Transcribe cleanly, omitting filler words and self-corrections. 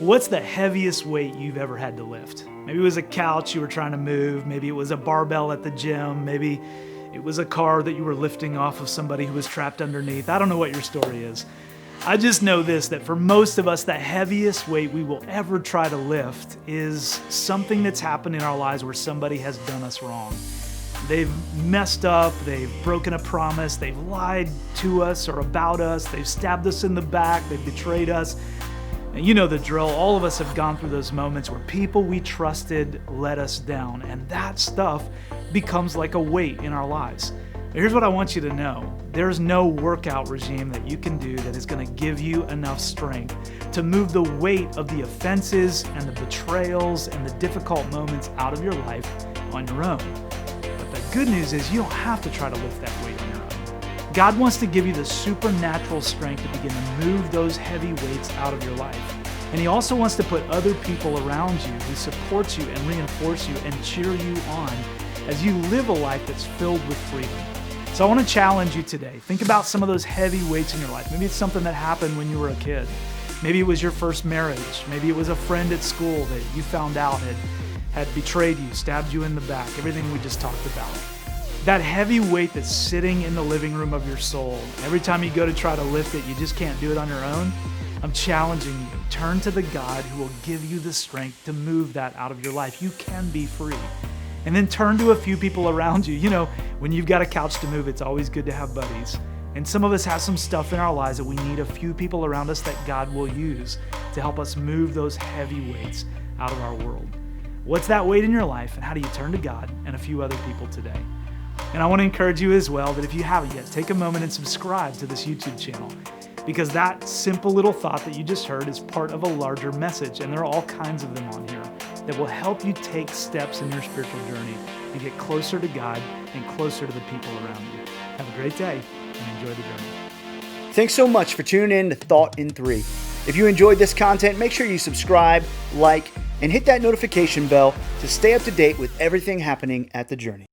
What's the heaviest weight you've ever had to lift? Maybe it was a couch you were trying to move. Maybe it was a barbell at the gym. Maybe it was a car that you were lifting off of somebody who was trapped underneath. I don't know what your story is. I just know this, that for most of us, the heaviest weight we will ever try to lift is something that's happened in our lives where somebody has done us wrong. They've messed up, they've broken a promise, they've lied to us or about us, they've stabbed us in the back, they've betrayed us. And you know the drill. All of us have gone through those moments where people we trusted let us down, and that stuff becomes like a weight in our lives. Here's what I want you to know. There's no workout regime that you can do that is going to give you enough strength to move the weight of the offenses and the betrayals and the difficult moments out of your life on your own. But the good news is you don't have to try to lift that weight on your own. God wants to give you the supernatural strength to begin to move those heavy weights out of your life. And He also wants to put other people around you who support you and reinforce you and cheer you on as you live a life that's filled with freedom. So I want to challenge you today. Think about some of those heavy weights in your life. Maybe it's something that happened when you were a kid. Maybe it was your first marriage. Maybe it was a friend at school that you found out had betrayed you, stabbed you in the back, everything we just talked about. That heavy weight that's sitting in the living room of your soul. Every time you go to try to lift it, you just can't do it on your own. I'm challenging you. Turn to the God who will give you the strength to move that out of your life. You can be free. And then turn to a few people around you. You know, when you've got a couch to move, it's always good to have buddies. And some of us have some stuff in our lives that we need a few people around us that God will use to help us move those heavy weights out of our world. What's that weight in your life, and how do you turn to God and a few other people today? And I want to encourage you as well that if you haven't yet, take a moment and subscribe to this YouTube channel, because that simple little thought that you just heard is part of a larger message, and there are all kinds of them on here that will help you take steps in your spiritual journey and get closer to God and closer to the people around you. Have a great day and enjoy the journey. Thanks so much for tuning in to Thought in 3. If you enjoyed this content, make sure you subscribe, like, and hit that notification bell to stay up to date with everything happening at The Journey.